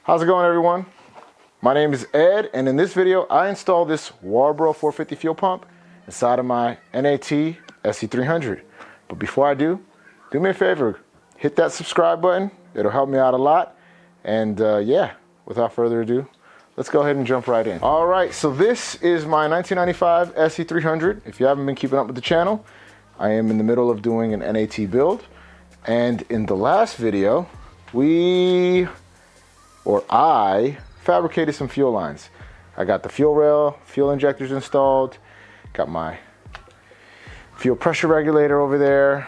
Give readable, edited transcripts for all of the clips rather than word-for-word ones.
How's it going, everyone? My name is Ed, and in this video, I installed this Walbro 450 fuel pump inside of my NA-T SC300. But before I do me a favor, hit that subscribe button. It'll help me out a lot. And yeah, without further ado, let's go ahead and jump right in. All right, so this is my 1995 SC300. If you haven't been keeping up with the channel, I am in the middle of doing an NA-T build. And in the last video, I fabricated some fuel lines. I got the fuel rail, fuel injectors installed, got my fuel pressure regulator over there.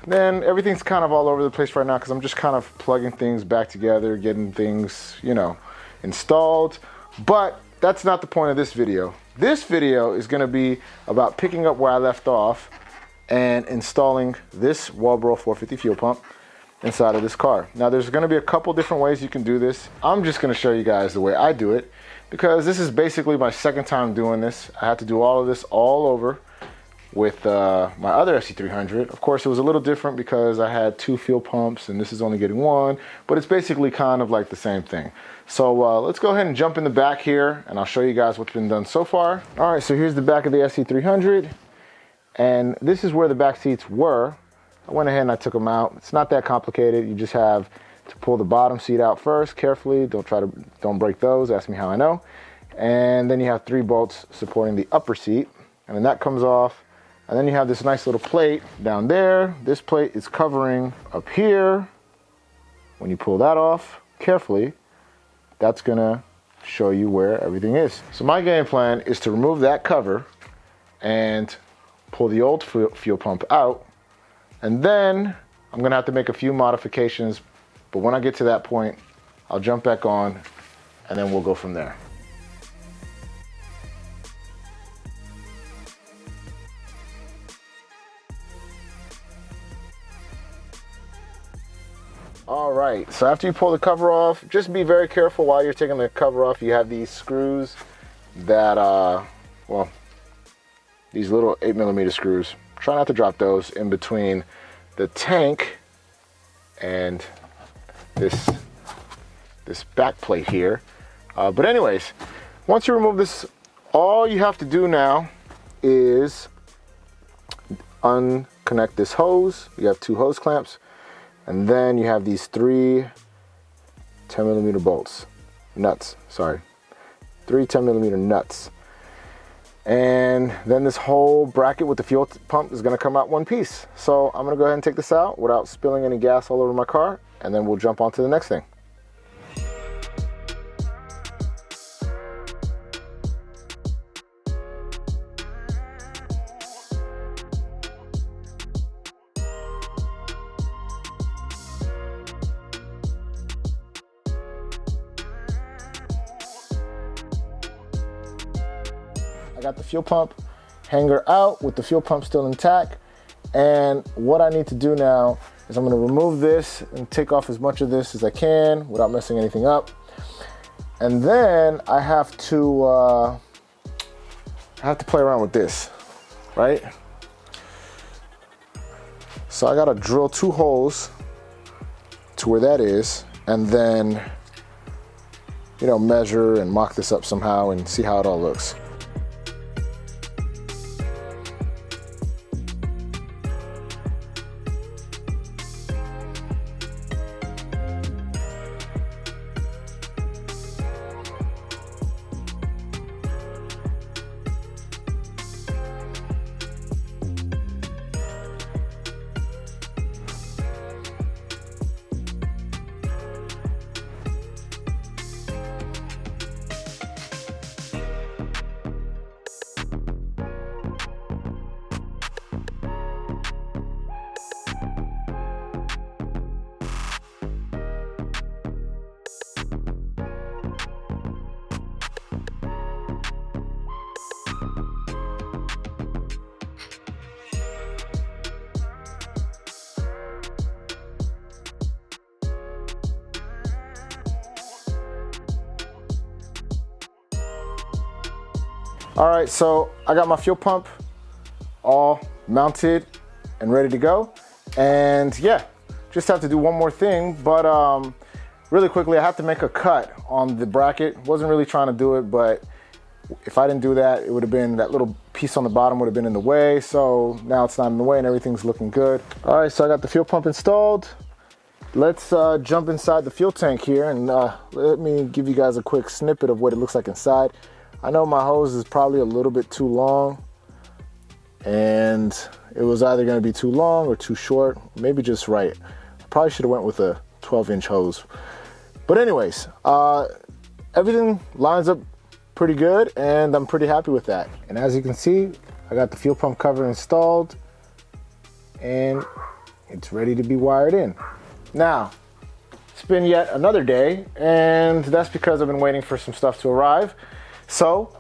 Then everything's kind of all over the place right now because I'm just kind of plugging things back together, getting things, you know, installed. But that's not the point of this video. This video is going to be about picking up where I left off and installing this Walbro 450 fuel pump inside of this car. Now there's going to be a couple different ways you can do this. I'm just going to show you guys the way I do it because this is basically my second time doing this. I had to do all of this all over with my other SC300. Of course, it was a little different because I had two fuel pumps and this is only getting one, but it's basically kind of like the same thing. So let's go ahead and jump in the back here and I'll show you guys what's been done so far. All right, so here's the back of the SC300 and this is where the back seats were. I went ahead and I took them out. It's not that complicated. You just have to pull the bottom seat out first carefully. Don't break those. Ask me how I know. And then you have 3 bolts supporting the upper seat. And then that comes off. And then you have this nice little plate down there. This plate is covering up here. When you pull that off carefully, that's gonna show you where everything is. So my game plan is to remove that cover and pull the old fuel pump out. And then I'm gonna have to make a few modifications, but when I get to that point, I'll jump back on and then we'll go from there. All right, so after you pull the cover off, just be very careful while you're taking the cover off. You have these screws that, well, these little 8mm screws. Try not to drop those in between the tank and this back plate here. But anyways, once you remove this, all you have to do now is unconnect this hose. You have 2 hose clamps, and then you have these 3 10mm bolts, nuts, sorry, 3 10mm nuts. And then this whole bracket with the fuel pump is going to come out one piece. So I'm going to go ahead and take this out without spilling any gas all over my car, and then we'll jump on to the next thing. I got the fuel pump hanger out with the fuel pump still intact. And what I need to do now is I'm going to remove this and take off as much of this as I can without messing anything up. And then I have to play around with this, right? So I got to drill 2 holes to where that is, and then, you know, measure and mock this up somehow and see how it all looks. All right, so I got my fuel pump all mounted and ready to go. And yeah, just have to do one more thing, but really quickly, I have to make a cut on the bracket. Wasn't really trying to do it, but if I didn't do that, it would have been, that little piece on the bottom would have been in the way. So now it's not in the way and everything's looking good. All right, so I got the fuel pump installed. Let's jump inside the fuel tank here and let me give you guys a quick snippet of what it looks like inside. I know my hose is probably a little bit too long, and it was either gonna be too long or too short, maybe just right. I probably should have went with a 12-inch hose. But anyways, everything lines up pretty good and I'm pretty happy with that. And as you can see, I got the fuel pump cover installed and it's ready to be wired in. Now, it's been yet another day, and that's because I've been waiting for some stuff to arrive. So,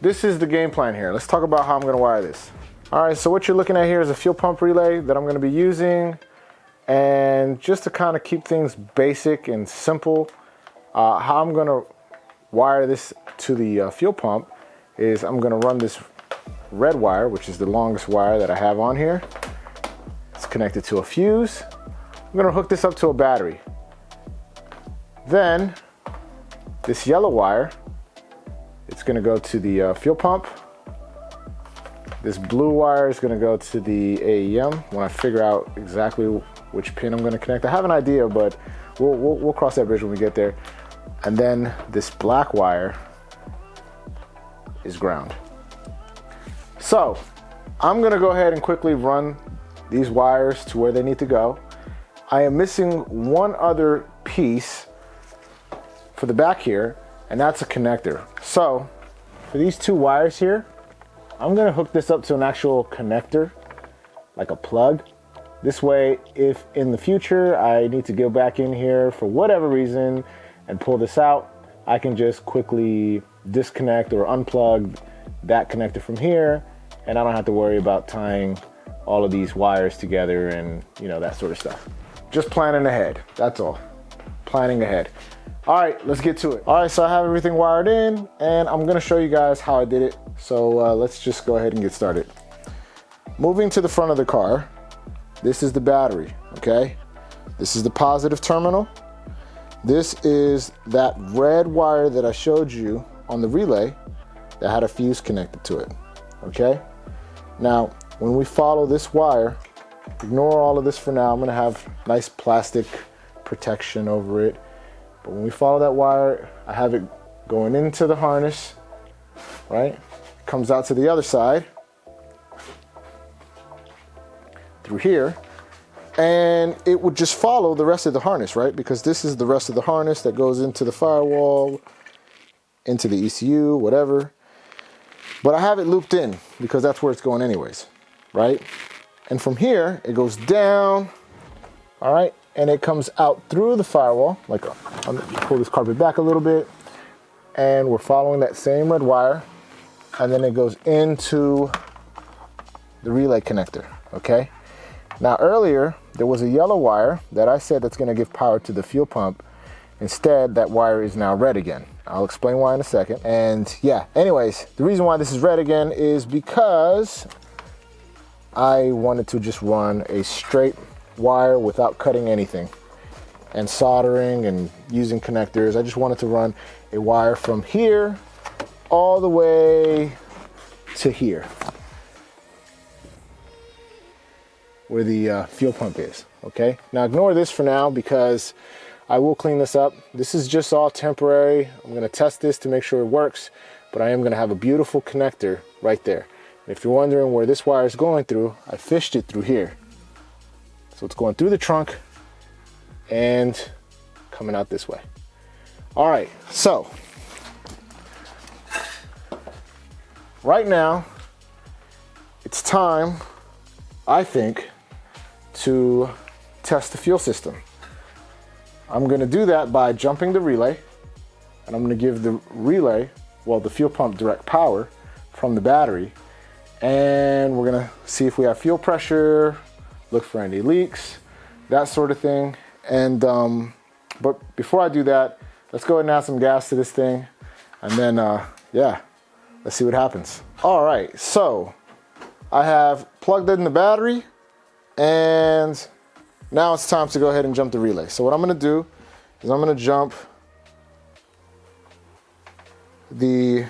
this is the game plan here. Let's talk about how I'm gonna wire this. All right, so what you're looking at here is a fuel pump relay that I'm gonna be using. And just to kind of keep things basic and simple, how I'm gonna wire this to the fuel pump is I'm gonna run this red wire, which is the longest wire that I have on here. It's connected to a fuse. I'm gonna hook this up to a battery. Then this yellow wire, it's gonna go to the fuel pump. This blue wire is gonna go to the AEM when I figure out exactly which pin I'm gonna connect. I have an idea, but we'll cross that bridge when we get there. And then this black wire is ground. So I'm gonna go ahead and quickly run these wires to where they need to go. I am missing one other piece for the back here, and that's a connector. So for these two wires here, I'm gonna hook this up to an actual connector, like a plug. This way, if in the future I need to go back in here for whatever reason and pull this out, I can just quickly disconnect or unplug that connector from here, and I don't have to worry about tying all of these wires together and, you know, that sort of stuff. Just planning ahead, that's all. Planning ahead. All right, let's get to it. All right, so I have everything wired in, and I'm gonna show you guys how I did it. So let's just go ahead and get started. Moving to the front of the car, this is the battery, okay? This is the positive terminal. This is that red wire that I showed you on the relay that had a fuse connected to it, okay? Now, when we follow this wire, ignore all of this for now. I'm gonna have nice plastic protection over it. But when we follow that wire, I have it going into the harness, right? Comes out to the other side, through here, and it would just follow the rest of the harness, right? Because this is the rest of the harness that goes into the firewall, into the ECU, whatever. But I have it looped in because that's where it's going anyways, right? And from here, it goes down, all right? And it comes out through the firewall, like, I'm gonna pull this carpet back a little bit, and we're following that same red wire, and then it goes into the relay connector, okay? Now earlier, there was a yellow wire that I said that's gonna give power to the fuel pump. Instead, that wire is now red again. I'll explain why in a second. And yeah, anyways, the reason why this is red again is because I wanted to just run a straight wire without cutting anything and soldering and using connectors. I just wanted to run a wire from here all the way to here where the fuel pump is, okay? Now ignore this for now because I will clean this up. This is just all temporary. I'm gonna test this to make sure it works, but I am gonna have a beautiful connector right there. If you're wondering where this wire is going through, I fished it through here. So it's going through the trunk and coming out this way. All right, so right now it's time, I think, to test the fuel system. I'm gonna do that by jumping the relay, and I'm gonna give the relay, well, the fuel pump direct power from the battery, and we're gonna see if we have fuel pressure, look for any leaks, that sort of thing. And but before I do that, let's go ahead and add some gas to this thing, and then yeah, let's see what happens. All right, so I have plugged in the battery, and now it's time to go ahead and jump the relay. So what I'm gonna do is I'm gonna jump the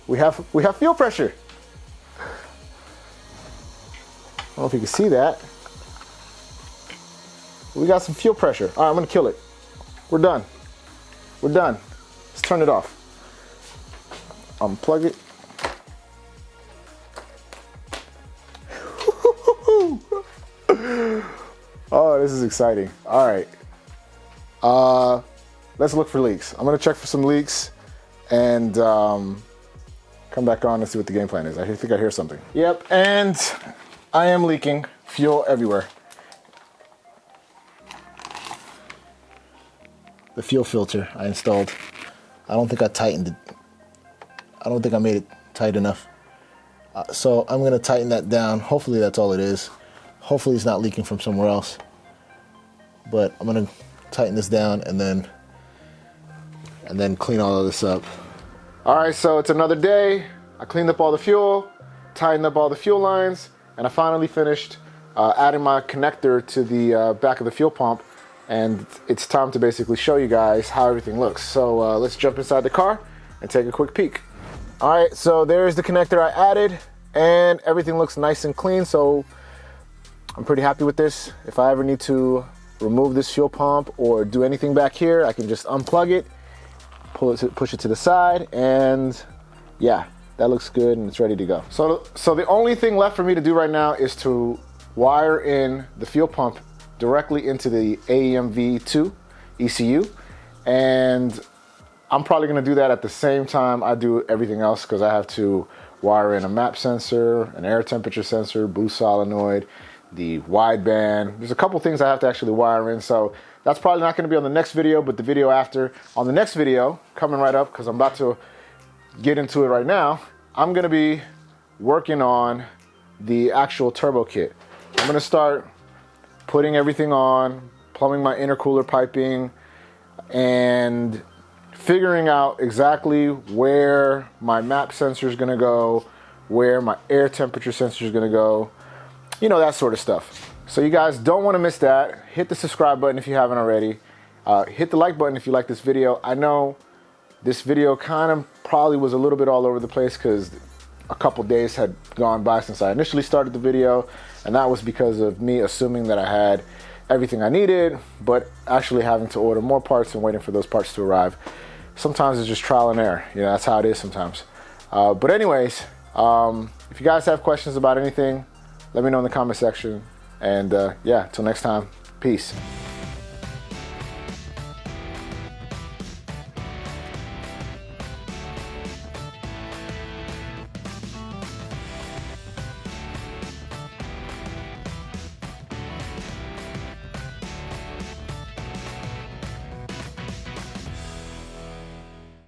we have fuel pressure. I don't know if you can see that. We got some fuel pressure. All right, I'm gonna kill it. We're done. We're done. Let's turn it off. Unplug it. Oh, this is exciting. All right. Let's look for leaks. I'm gonna check for some leaks and come back on and see what the game plan is. I think I hear something. Yep, and I am leaking fuel everywhere. The fuel filter I installed, I don't think I tightened it. I don't think I made it tight enough. So I'm gonna tighten that down. Hopefully that's all it is. Hopefully it's not leaking from somewhere else. But I'm gonna tighten this down and then clean all of this up. All right, so it's another day. I cleaned up all the fuel, tightened up all the fuel lines, and I finally finished adding my connector to the back of the fuel pump. And it's time to basically show you guys how everything looks. So let's jump inside the car and take a quick peek. All right, so there's the connector I added, and everything looks nice and clean. So I'm pretty happy with this. If I ever need to remove this fuel pump or do anything back here, I can just unplug it, push it to the side, and yeah, that looks good and it's ready to go. So the only thing left for me to do right now is to wire in the fuel pump directly into the AEMV2 ECU, and I'm probably gonna do that at the same time I do everything else, because I have to wire in a map sensor, an air temperature sensor, boost solenoid, the wideband. There's a couple things I have to actually wire in, so that's probably not gonna be on the next video, but the video after. On the next video, coming right up, because I'm about to get into it right now, I'm gonna be working on the actual turbo kit. I'm gonna start putting everything on, plumbing my intercooler piping, and figuring out exactly where my map sensor is gonna go, where my air temperature sensor is gonna go, you know, that sort of stuff. So you guys don't wanna miss that. Hit the subscribe button if you haven't already. Hit the like button if you like this video. I know this video kind of probably was a little bit all over the place because a couple days had gone by since I initially started the video, and that was because of me assuming that I had everything I needed, but actually having to order more parts and waiting for those parts to arrive. Sometimes it's just trial and error. You know, that's how it is sometimes. But anyways, if you guys have questions about anything, let me know in the comment section. And yeah, till next time, peace.